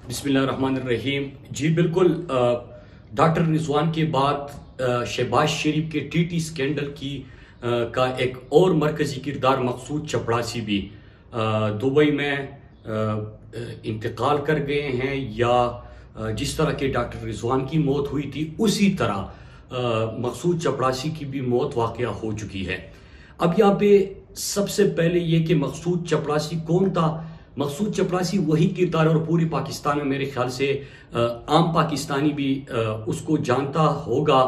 बिस्मिल्लाहिर्रहमानिर्रहीम। जी बिल्कुल, डॉक्टर रिजवान के बाद शहबाज शरीफ के टीटी स्कैंडल का एक और मरकजी किरदार मकसूद चपड़ासी भी दुबई में इंतकाल कर गए हैं, या जिस तरह के डॉक्टर रिजवान की मौत हुई थी उसी तरह मकसूद चपड़ासी की भी मौत वाक़या हो चुकी है। अब यहाँ पे सबसे पहले ये कि मकसूद चपड़ासी कौन था। मकसूद चपड़ासी वही किरदार, और पूरी पाकिस्तान में मेरे ख्याल से आम पाकिस्तानी भी उसको जानता होगा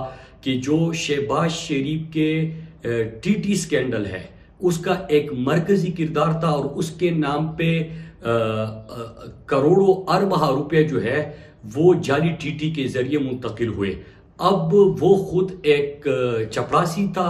कि जो शहबाज शरीफ के टीटी स्कैंडल है उसका एक मरकजी किरदार था, और उसके नाम पे करोड़ों अरब रुपए जो है वो जाली टीटी के जरिए मुंतकिल हुए। अब वो खुद एक चपड़ासी था,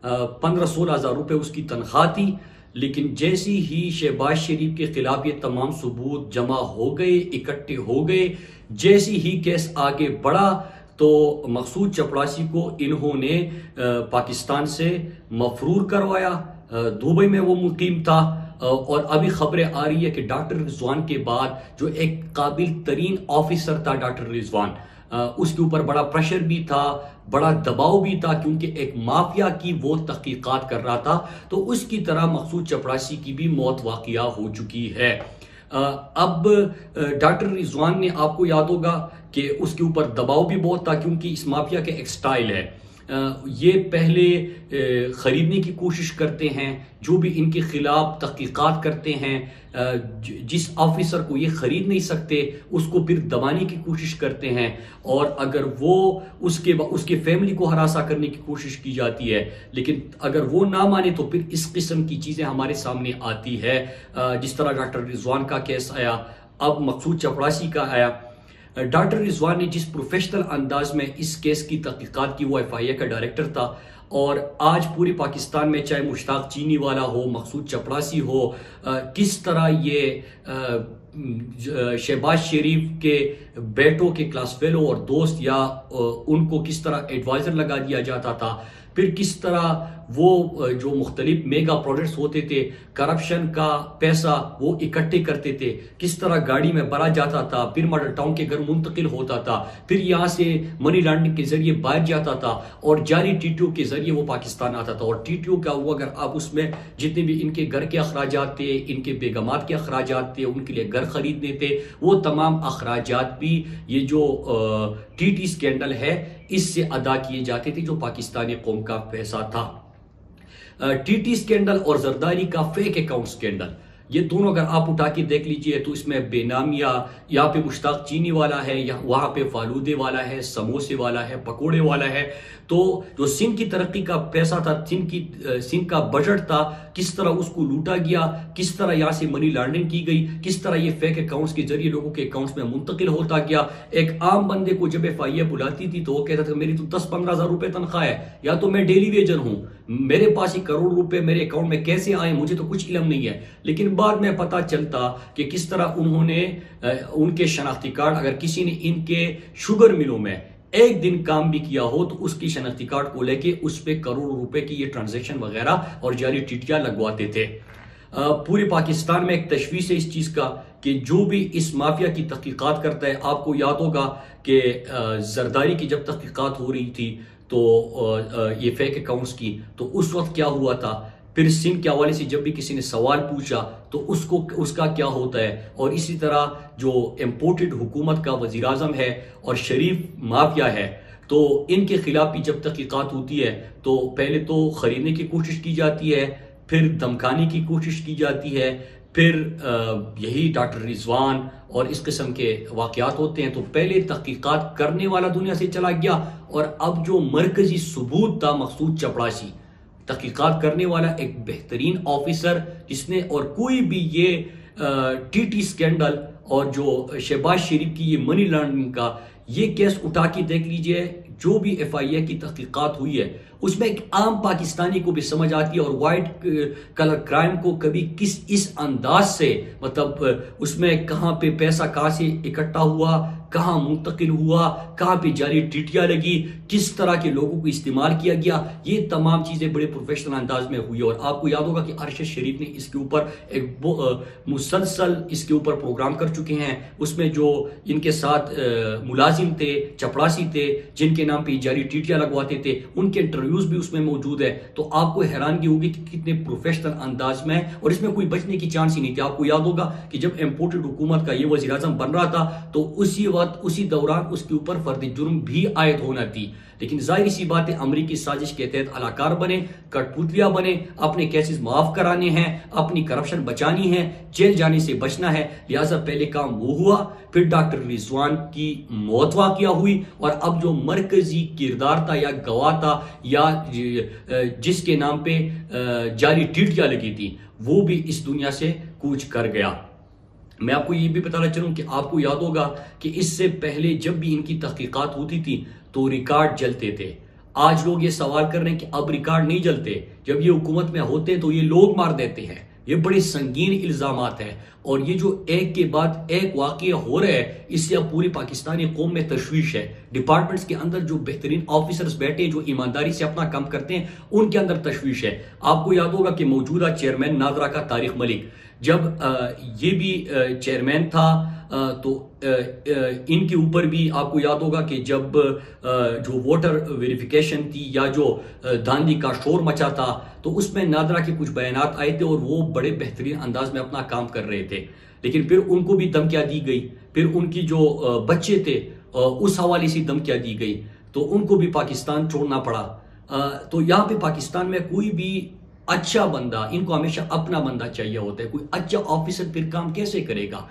15-16 हज़ार रुपये उसकी तनख्वाह थी, लेकिन जैसी ही शहबाज शरीफ के खिलाफ ये तमाम सबूत जमा हो गए, इकट्ठे हो गए, जैसी ही केस आगे बढ़ा तो मकसूद चपड़ासी को इन्होंने पाकिस्तान से मफरूर करवाया। दुबई में वो मुकीम था, और अभी खबरें आ रही है कि डॉक्टर रिजवान के बाद जो एक काबिल तरीन ऑफिसर था डॉक्टर रिजवान, उसके ऊपर बड़ा प्रेशर भी था, बड़ा दबाव भी था, क्योंकि एक माफिया की वो तहकीकात कर रहा था। तो उसकी तरह मकसूद चपड़ासी की भी मौत वाक़या हो चुकी है। अब डॉक्टर रिजवान ने, आपको याद होगा कि उसके ऊपर दबाव भी बहुत था, क्योंकि इस माफिया के एक स्टाइल है, ये पहले खरीदने की कोशिश करते हैं, जो भी इनके खिलाफ तहकीकात करते हैं, जिस ऑफिसर को ये खरीद नहीं सकते उसको फिर दबाने की कोशिश करते हैं, और अगर वो उसके फैमिली को हरासा करने की कोशिश की जाती है, लेकिन अगर वो ना माने तो फिर इस किस्म की चीजें हमारे सामने आती है। जिस तरह डॉक्टर रिजवान का केस आया, अब मकसूद चपड़ासी का आया। डॉक्टर रिजवान ने जिस प्रोफेशनल अंदाज में इस केस की तहकीकात की, वो FIA का डायरेक्टर था, और आज पूरे पाकिस्तान में चाहे मुश्ताक चीनी वाला हो, मकसूद चपड़ासी हो, किस तरह ये शहबाज शरीफ के बेटों के क्लास फेलो और दोस्त, या उनको किस तरह एडवाइजर लगा दिया जाता था, फिर किस तरह वो जो मुख्तलिफ मेगा प्रोजेक्ट्स होते थे, करप्शन का पैसा वो इकट्ठे करते थे, किस तरह गाड़ी में भरा जाता था, फिर मॉडल टाउन के घर मुंतकिल होता था, फिर यहाँ से मनी लॉन्ड्रिंग के जरिए बाहर जाता था, और जाली टीटीओ के जरिए वो पाकिस्तान आता था। और टीटीओ का वो, अगर आप उसमें जितने भी इनके घर के अखराजात थे, इनके बेगमात के अखराजात थे, उनके लिए घर खरीदने थे, वो तमाम अखराजात भी ये जो टीटी स्कैंडल है इससे अदा किए जाते थे, जो पाकिस्तानी कौम का पैसा था। टीटी स्कैंडल और जरदारी का फेक अकाउंट स्कैंडल, ये दोनों अगर आप उठा के देख लीजिए तो इसमें बेनामिया, यहाँ पे मुश्ताक चीनी वाला है, या वहां पे फालूदे वाला है, समोसे वाला है, पकोड़े वाला है। तो जो सिंध की तरक्की का पैसा था, सिंध का बजट था, किस तरह उसको लूटा गया, किस तरह यहाँ से मनी लॉन्ड्रिंग की गई, किस तरह ये फेक अकाउंट्स के जरिए लोगों के अकाउंट्स में मुंतकिल होता गया। एक आम बंदे को जब FIA बुलाती थी तो वो कहता था मेरी तो 10-15 हज़ार रुपए तनख्वाह है, या तो मैं डेली वेजर हूं, मेरे पास ही करोड़ रुपए मेरे अकाउंट में कैसे आए, मुझे तो कुछ इल्म नहीं है। लेकिन बाद में पता चलता कि किस तरह उन्होंने उनके शनाख्ती कार्ड, अगर किसी ने इनके शुगर मिलों में एक दिन काम भी किया हो तो उसकी शनाख्ती कार्ड को लेके उस पे करोड़ों रुपए की ये ट्रांजैक्शन वगैरह और जाली टीटियां लगवाते थे। पूरे पाकिस्तान में एक तशवीश है इस चीज का कि जो भी इस माफिया की तहकीकात करता है, आपको याद होगा कि जरदारी की जब तहकीकात हो रही थी तो ये फेक अकाउंट्स की, तो उस वक्त क्या हुआ था, फिर सिंध के हवाले से जब भी किसी ने सवाल पूछा तो उसका क्या होता है। और इसी तरह जो इम्पोर्टेड हुकूमत का वजीर आजम है और शरीफ माफिया है, तो इनके खिलाफ भी जब तहकीकात होती है तो पहले तो खरीदने की कोशिश की जाती है, फिर धमकाने की कोशिश की जाती है, फिर यही डॉक्टर रिजवान और इस किस्म के वाकयात होते हैं। तो पहले तहकीकात करने वाला दुनिया से चला गया, और अब जो मरकजी सबूत था मकसूद चपड़ासी, तहकीकात करने वाला एक बेहतरीन ऑफिसर, जिसने, और कोई भी ये टीटी स्कैंडल और जो शहबाज शरीफ की ये मनी लॉन्ड्रिंग का ये केस उठा के देख लीजिए, जो भी FIA की तहकीकात हुई है उसमें एक आम पाकिस्तानी को भी समझ आती है, और वाइट कलर क्राइम को कभी इस अंदाज से, मतलब उसमें कहां पे पैसा कहां से इकट्ठा हुआ, कहाँ मुंतकिल हुआ, कहाँ पे जाली टीटियां लगी, किस तरह के लोगों को इस्तेमाल किया गया, ये तमाम चीजें बड़े प्रोफेशनल अंदाज में हुई। और आपको याद होगा कि अरशद शरीफ ने इसके ऊपर एक मुसलसल इसके ऊपर प्रोग्राम कर चुके हैं। उसमें जो इनके साथ मुलाजिम थे, चपरासी थे, जिनके नाम पे जाली टीटियां लगवाते थे, उनके इंटरव्यूज भी उसमें मौजूद है। तो आपको हैरानगी होगी कि कितने प्रोफेशनल अंदाज में, और इसमें कोई बचने की चांस ही नहीं थी। आपको याद होगा कि जब इम्पोर्टेड हुकूमत का ये वज़ीर आज़म बन रहा था तो उसी वक्त उसी दौरान उसके ऊपर फर्द जुर्म भी आयद होना थी। लेकिन जाहिर सी बात है, अमरीकी साजिश के तहत अलाकार बने, कठपुतलिया बने, अपने केसेस माफ कराने हैं, अपनी करप्शन बचानी है, जेल जाने से बचना है। लिहाजा पहले काम वो हुआ, फिर डॉक्टर रिजवान की मौत वाक़या हुई, और अब जो मरकजी किरदार था या गवाह था या जिसके नाम पे जाली टीटियां लगी थी, वो भी इस दुनिया से कूच कर गया। मैं आपको ये भी बताना चाहूँ कि आपको याद होगा कि इससे पहले जब भी इनकी तहकीकात होती थी तो रिकॉर्ड जलते थे। आज लोग ये सवाल कर रहे हैं कि अब रिकॉर्ड नहीं जलते, जब ये हुकूमत में होते तो ये लोग मार देते हैं। ये बड़े संगीन इल्जामात हैं, और ये जो एक के बाद एक वाकया हो रहा है, इससे अब पूरी पाकिस्तानी कौम में तशवीश है। डिपार्टमेंट्स के अंदर जो बेहतरीन ऑफिसर्स बैठे, जो ईमानदारी से अपना काम करते हैं, उनके अंदर तशवीश है। आपको याद होगा कि मौजूदा चेयरमैन नादरा का तारिक मलिक, जब ये भी चेयरमैन था तो इनके ऊपर भी आपको याद होगा कि जब जो वोटर वेरिफिकेशन थी या जो धांधली का शोर मचा था, तो उसमें नादरा के कुछ बयानात आए थे और वो बड़े बेहतरीन अंदाज में अपना काम कर रहे थे। लेकिन फिर उनको भी धमकियां दी गई, फिर उनकी जो बच्चे थे उस हवाले से धमकियां दी गई, तो उनको भी पाकिस्तान छोड़ना पड़ा। तो यहाँ पे पाकिस्तान में कोई भी अच्छा बंदा, इनको हमेशा अपना बंदा चाहिए होता है। कोई अच्छा ऑफिसर फिर काम कैसे करेगा?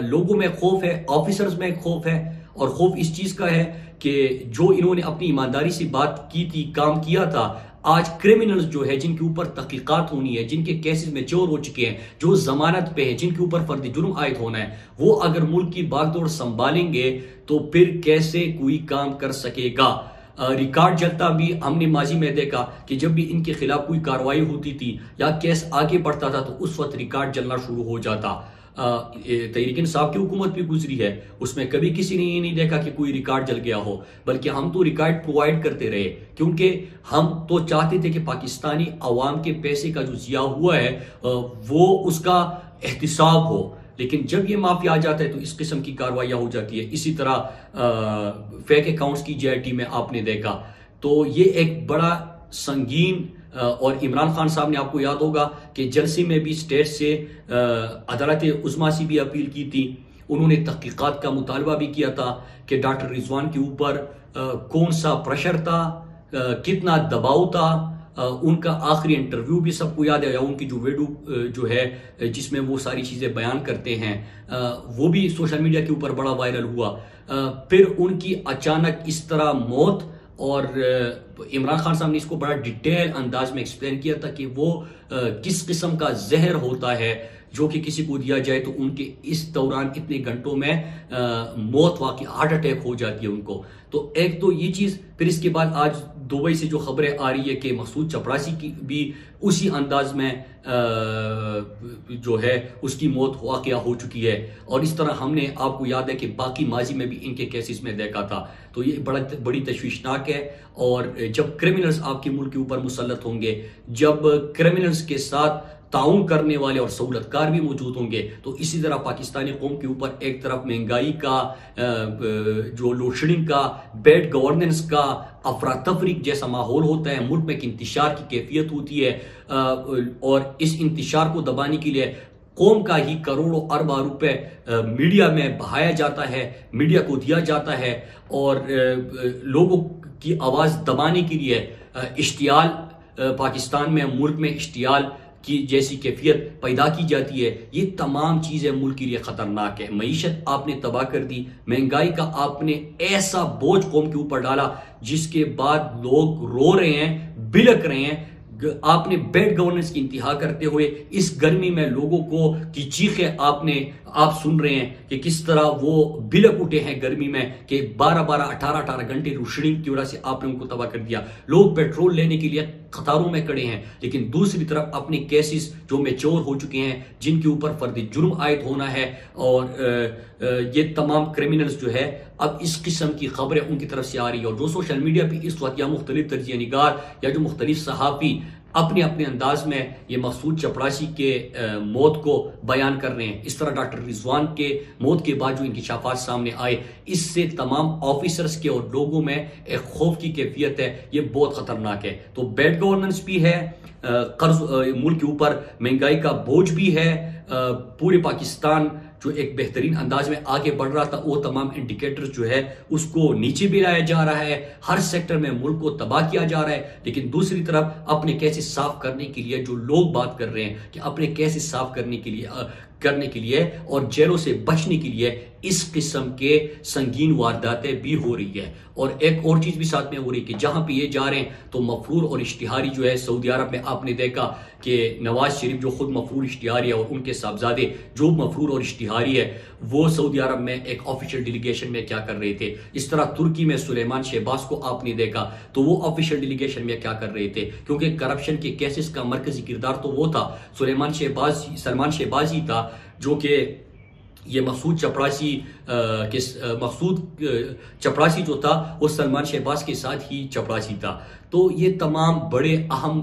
लोगों में खौफ है, ऑफिसर्स में खौफ है, और खौफ इस चीज का है कि जो इन्होंने अपनी ईमानदारी से बात की थी, काम किया था, आज क्रिमिनल्स जो है, जिनके ऊपर तहकीकात होनी है, जिनके केसेस मैच्योर हो चुके हैं, जो जमानत पे है, जिनके ऊपर फर्द जुर्म आयद होना है, वो अगर मुल्क की बागडोर संभालेंगे तो फिर कैसे कोई काम कर सकेगा? रिकॉर्ड जलता भी हमने माजी में देखा कि जब भी इनके खिलाफ कोई कार्रवाई होती थी या केस आगे बढ़ता था तो उस वक्त रिकॉर्ड जलना शुरू हो जाता। तहरीक इंसाफ की हुकूमत भी गुजरी है, उसमें कभी किसी ने ये नहीं देखा कि कोई रिकॉर्ड जल गया हो, बल्कि हम तो रिकॉर्ड प्रोवाइड करते रहे, क्योंकि हम तो चाहते थे कि पाकिस्तानी अवाम के पैसे का जो जिया हुआ है वो उसका एहतिसाब हो। लेकिन जब ये माफिया आ जाता है तो इस किस्म की कार्रवाइयां हो जाती है। इसी तरह फेक अकाउंट्स की JIT में आपने देखा, तो ये एक बड़ा संगीन, और इमरान खान साहब ने, आपको याद होगा कि जलसे में भी स्टेट से अदालत उज़्मा से भी अपील की थी। उन्होंने तहकीकात का मुतालबा भी किया था कि डॉक्टर रिजवान के ऊपर कौन सा प्रेशर था, कितना दबाव था। उनका आखिरी इंटरव्यू भी सबको याद है, या उनकी जो वीडियो जो है जिसमें वो सारी चीजें बयान करते हैं, वो भी सोशल मीडिया के ऊपर बड़ा वायरल हुआ। फिर उनकी अचानक इस तरह मौत, और इमरान खान साहब ने इसको बड़ा डिटेल अंदाज में एक्सप्लेन किया था कि वो किस किस्म का जहर होता है जो कि किसी को दिया जाए तो उनके इस दौरान इतने घंटों में मौत वाकई, हार्ट अटैक हो जाती है उनको। तो एक तो ये चीज, फिर इसके बाद आज दुबई से जो खबरें आ रही है कि मसूद चपरासी की भी उसी अंदाज में जो है उसकी मौत वाकया हो चुकी है। और इस तरह हमने, आपको याद है कि बाकी माजी में भी इनके केसेस में देखा था। तो ये बड़ी तशवीशनाक है। और जब क्रिमिनल्स आपके मुल्क के ऊपर मुसल्लत होंगे, जब क्रिमिनल्स के साथ ताउन करने वाले और सहूलतकार भी मौजूद होंगे, तो इसी तरह पाकिस्तानी कौम के ऊपर एक तरफ महंगाई का, जो लोडशेडिंग का, बैड गवर्नेंस का, अफरा तफरी जैसा माहौल होता है, मुल्क में एक इंतशार की कैफियत होती है, और इस इंतशार को दबाने के लिए कौम का ही करोड़ों अरबा रुपए मीडिया में बहाया जाता है, मीडिया को दिया जाता है, और लोगों की आवाज दबाने के लिए इश्तियाल, पाकिस्तान में, मुल्क में इश्तियाल की जैसी कैफियत पैदा की जाती है। ये तमाम चीजें मुल्क के लिए खतरनाक है। मईशत आपने तबाह कर दी, महंगाई का आपने ऐसा बोझ कौम के ऊपर डाला जिसके बाद लोग रो रहे हैं, बिलक रहे हैं। आपने बैड गवर्नेंस की इंतहा करते हुए इस गर्मी में लोगों को की चीखें आप सुन रहे हैं कि किस तरह वो बिलक उठे हैं गर्मी में, कि 12-12, 18-18 घंटे रोशनी की वजह से आपने उनको तबाह कर दिया। लोग पेट्रोल लेने के लिए कतारों में खड़े हैं, लेकिन दूसरी तरफ अपने केसेस जो मेच्योर हो चुके हैं, जिनके ऊपर फर्द जुर्म आयद होना है, और ये तमाम क्रिमिनल्स जो है अब इस किस्म की खबरें उनकी तरफ से आ रही है। और जो सोशल मीडिया पे इस वक्त या मुख्तलिफ तजिया निगार या जो मुख्तलिफ सहाफ़ी अपने अपने अंदाज में ये मकसूद चपरासी के मौत को बयान कर रहे हैं, इस तरह डॉक्टर रिजवान के मौत के बाद जो इंकशाफात सामने आए, इससे तमाम ऑफिसर्स के और लोगों में एक खौफ की कैफियत है, ये बहुत खतरनाक है। तो बैड गवर्नेंस भी है, कर्ज मुल्क के ऊपर महंगाई का बोझ भी है, पूरे पाकिस्तान जो एक बेहतरीन अंदाज में आगे बढ़ रहा था वो तमाम इंडिकेटर्स जो है उसको नीचे भी लाया जा रहा है, हर सेक्टर में मुल्क को तबाह किया जा रहा है। लेकिन दूसरी तरफ अपने केसेस साफ करने के लिए जो लोग बात कर रहे हैं कि अपने केसेस साफ करने के लिए और जेलों से बचने के लिए इस किस्म के संगीन वारदातें भी हो रही है। और एक और चीज भी साथ में हो रही है कि जहां पे ये जा रहे हैं तो मफरूर और इश्तिहारी जो है, सऊदी अरब में आपने देखा कि नवाज शरीफ जो खुद मफरूर इश्तिहारी है और उनके साहबजादे जो मफरूर और इश्तिहारी है, वो सऊदी अरब में एक ऑफिशियल डेलीगेशन में क्या कर रहे थे। इस तरह तुर्की में सुलेमान शहबाज को आपने देखा तो वो ऑफिशियल डेलीगेशन में क्या कर रहे थे, क्योंकि करप्शन के केसेस का मरकजी किरदार तो वो था, सलमान शहबाज ही था, जो कि ये मकसूद चपरासी जो था वो सलमान शहबाज के साथ ही चपरासी था। तो ये तमाम बड़े अहम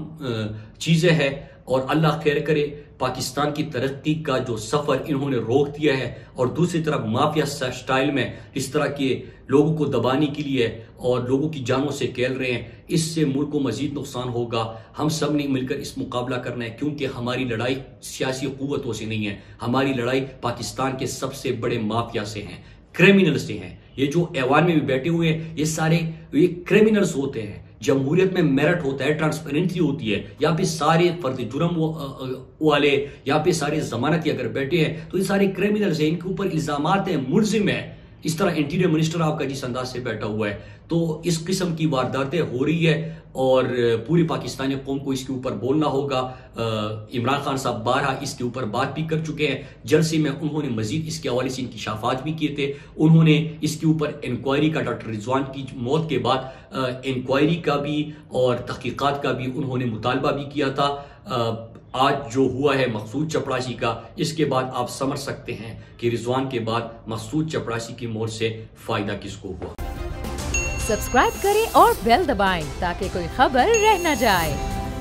चीजें हैं और अल्लाह खैर करे। पाकिस्तान की तरक्की का जो सफर इन्होंने रोक दिया है और दूसरी तरफ माफिया स्टाइल में इस तरह के लोगों को दबाने के लिए और लोगों की जानों से खेल रहे हैं, इससे मुल्क को मजीद नुकसान होगा। हम सब ने मिलकर इस मुकाबला करना है, क्योंकि हमारी लड़ाई सियासी कुव्वतों से नहीं है, हमारी लड़ाई पाकिस्तान के सबसे बड़े माफिया से है, क्रिमिनल से है। ये जो ऐवान में भी बैठे हुए हैं ये सारे ये क्रिमिनल्स होते हैं। जमहूरियत में मेरिट होता है, ट्रांसपेरेंसी होती है। यहाँ पे सारे फर्द जुर्म वाले, यहाँ पे सारे जमानती अगर बैठे हैं तो ये सारे क्रिमिनल्स हैं, इनके ऊपर इल्जामात हैं, मुलजिम है। इस तरह इंटीरियर मिनिस्टर आपका जिस अंदाज से बैठा हुआ है, तो इस किस्म की वारदातें हो रही है और पूरी पाकिस्तानी कौम को इसके ऊपर बोलना होगा। इमरान खान साहब बारहा इसके ऊपर बात भी कर चुके हैं, जलसे में उन्होंने मजीद इसके हवाले से इंकिशाफात भी किए थे। उन्होंने इसके ऊपर इंक्वायरी का, डॉक्टर रिजवान की मौत के बाद इंक्वायरी का भी और तहकीकात का भी उन्होंने मुतालबा भी किया था। आज जो हुआ है मकसूद चपरासी का, इसके बाद आप समझ सकते हैं कि रिजवान के बाद मकसूद चपरासी की मौत से फायदा किसको हुआ। सब्सक्राइब करें और बेल दबाएं ताकि कोई खबर रह न जाए।